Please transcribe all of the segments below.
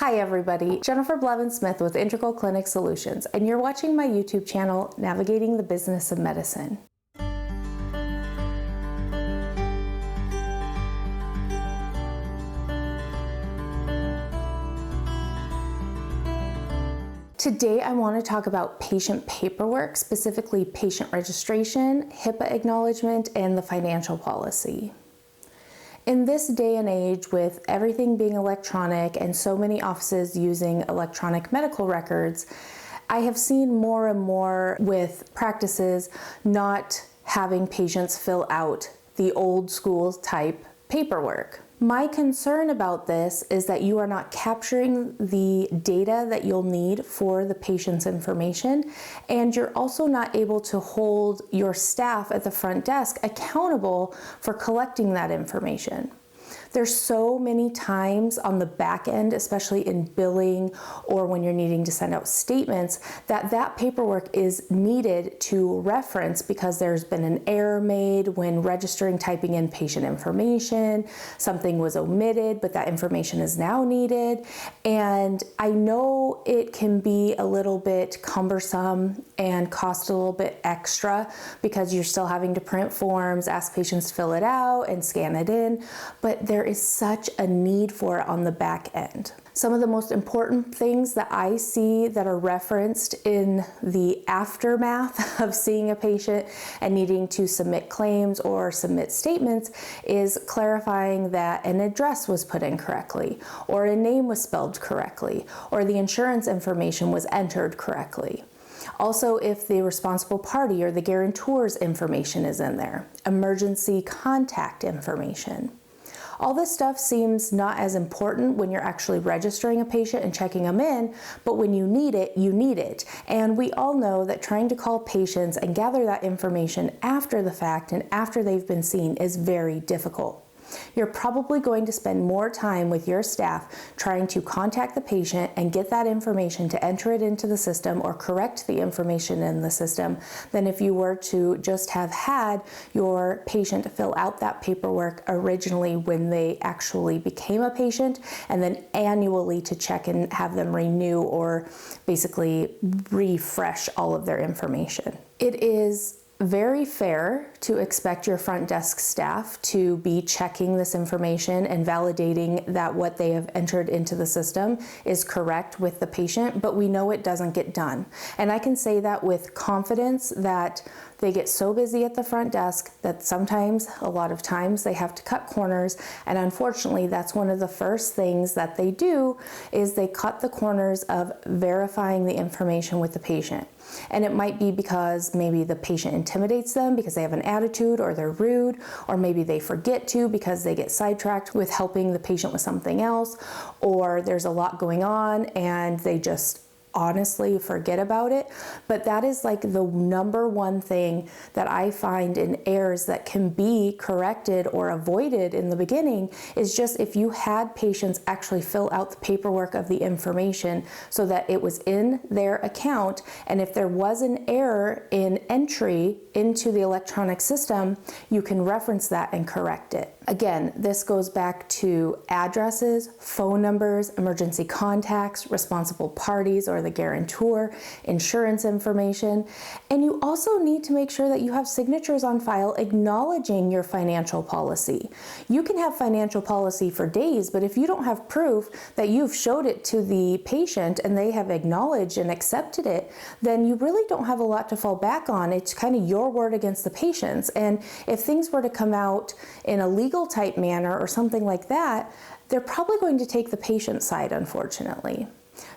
Hi everybody, Jennifer Blevins-Smith with Integral Clinic Solutions, and you're watching my YouTube channel, Navigating the Business of Medicine. Today I want to talk about patient paperwork, specifically patient registration, HIPAA acknowledgement, and the financial policy. In this day and age, with everything being electronic and so many offices using electronic medical records, I have seen more and more with practices not having patients fill out the old school type paperwork. My concern about this is that you are not capturing the data that you'll need for the patient's information, and you're also not able to hold your staff at the front desk accountable for collecting that information. There's so many times on the back end, especially in billing or when you're needing to send out statements, that paperwork is needed to reference because there's been an error made when registering, typing in patient information, something was omitted, but that information is now needed. And I know it can be a little bit cumbersome and cost a little bit extra because you're still having to print forms, ask patients to fill it out and scan it in, but there is such a need for it on the back end. Some of the most important things that I see that are referenced in the aftermath of seeing a patient and needing to submit claims or submit statements is clarifying that an address was put in correctly, or a name was spelled correctly, or the insurance information was entered correctly. Also, if the responsible party or the guarantor's information is in there, emergency contact information. All this stuff seems not as important when you're actually registering a patient and checking them in, but when you need it, you need it. And we all know that trying to call patients and gather that information after the fact and after they've been seen is very difficult. You're probably going to spend more time with your staff trying to contact the patient and get that information to enter it into the system or correct the information in the system than if you were to just have had your patient fill out that paperwork originally when they actually became a patient, and then annually to check and have them renew or basically refresh all of their information. It is very fair to expect your front desk staff to be checking this information and validating that what they have entered into the system is correct with the patient, but we know it doesn't get done. And I can say that with confidence that they get so busy at the front desk that sometimes, a lot of times, they have to cut corners, and unfortunately that's one of the first things that they do is they cut the corners of verifying the information with the patient. And it might be because maybe the patient intimidates them because they have an attitude or they're rude, or maybe they forget to because they get sidetracked with helping the patient with something else, or there's a lot going on and they just honestly forget about it. But that is like the number one thing that I find in errors that can be corrected or avoided in the beginning is just if you had patients actually fill out the paperwork of the information so that it was in their account, and if there was an error in entry into the electronic system, you can reference that and correct it. Again, this goes back to addresses, phone numbers, emergency contacts, responsible parties or the guarantor, insurance information, and you also need to make sure that you have signatures on file acknowledging your financial policy. You can have financial policy for days, but if you don't have proof that you've showed it to the patient and they have acknowledged and accepted it, then you really don't have a lot to fall back on. It's kind of your word against the patient's. And if things were to come out in a legal type manner or something like that, they're probably going to take the patient's side, unfortunately.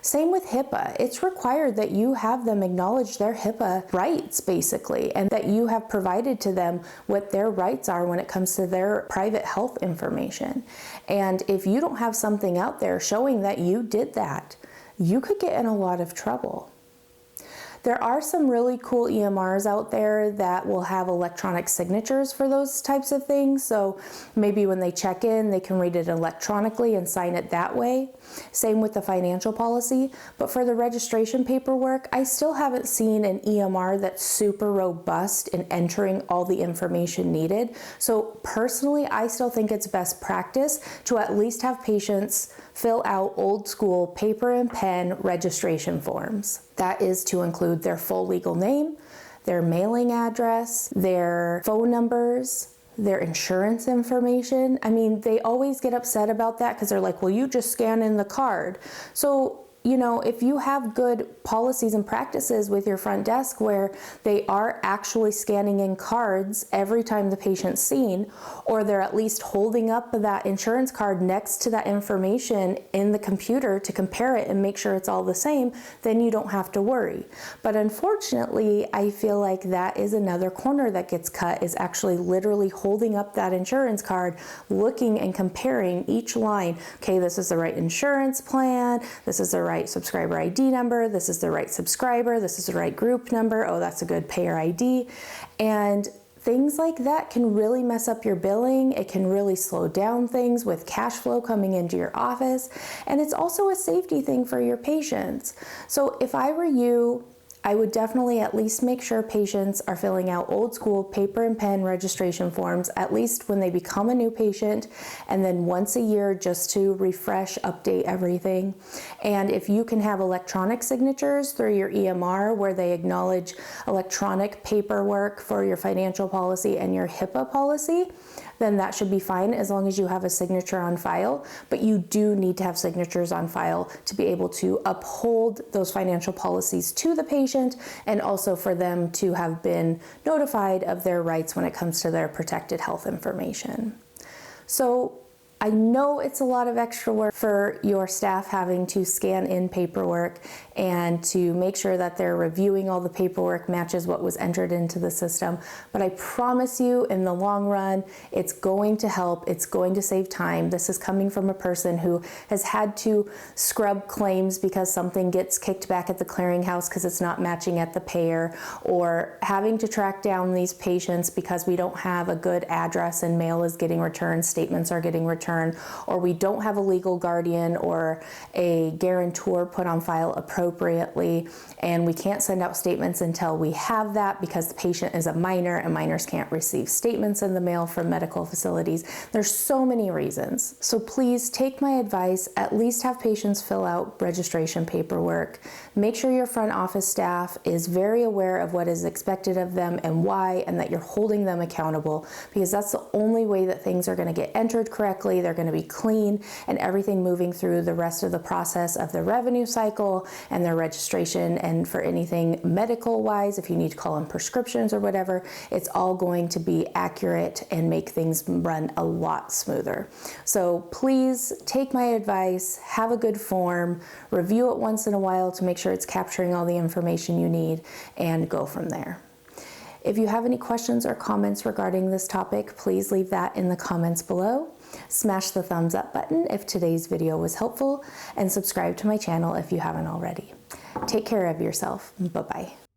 Same with HIPAA. It's required that you have them acknowledge their HIPAA rights, basically, and that you have provided to them what their rights are when it comes to their private health information. And if you don't have something out there showing that you did that, you could get in a lot of trouble. There are some really cool EMRs out there that will have electronic signatures for those types of things. So maybe when they check in, they can read it electronically and sign it that way. Same with the financial policy. But for the registration paperwork, I still haven't seen an EMR that's super robust in entering all the information needed. So personally, I still think it's best practice to at least have patients fill out old school paper and pen registration forms. That is to include their full legal name, their mailing address, their phone numbers, their insurance information. I mean, they always get upset about that because they're like, well, you just scan in the card. So, you know, if you have good policies and practices with your front desk where they are actually scanning in cards every time the patient's seen, or they're at least holding up that insurance card next to that information in the computer to compare it and make sure it's all the same, then you don't have to worry. But unfortunately, I feel like that is another corner that gets cut, is actually literally holding up that insurance card, looking and comparing each line. Okay, this is the right insurance plan, this is the right subscriber ID number, this is the right subscriber, this is the right group number, oh, that's a good payer ID. And things like that can really mess up your billing. It can really slow down things with cash flow coming into your office. And it's also a safety thing for your patients. So if I were you, I would definitely at least make sure patients are filling out old school paper and pen registration forms, at least when they become a new patient, and then once a year just to refresh, update everything. And if you can have electronic signatures through your EMR where they acknowledge electronic paperwork for your financial policy and your HIPAA policy, then that should be fine as long as you have a signature on file. But you do need to have signatures on file to be able to uphold those financial policies to the patient, and also for them to have been notified of their rights when it comes to their protected health information. So I know it's a lot of extra work for your staff having to scan in paperwork and to make sure that they're reviewing all the paperwork matches what was entered into the system. But I promise you, in the long run, it's going to help. It's going to save time. This is coming from a person who has had to scrub claims because something gets kicked back at the clearinghouse because it's not matching at the payer, or having to track down these patients because we don't have a good address and mail is getting returned, statements are getting returned, or we don't have a legal guardian or a guarantor put on file appropriately, and we can't send out statements until we have that because the patient is a minor and minors can't receive statements in the mail from medical facilities. There's so many reasons. So please take my advice, at least have patients fill out registration paperwork. Make sure your front office staff is very aware of what is expected of them and why, and that you're holding them accountable, because that's the only way that things are going to get entered correctly. They're going to be clean, and everything moving through the rest of the process of the revenue cycle and their registration, and for anything medical wise, if you need to call in prescriptions or whatever, it's all going to be accurate and make things run a lot smoother. So please take my advice, have a good form, review it once in a while to make sure it's capturing all the information you need, and go from there. If you have any questions or comments regarding this topic, please leave that in the comments below. Smash the thumbs up button if today's video was helpful, and subscribe to my channel if you haven't already. Take care of yourself. Bye-bye.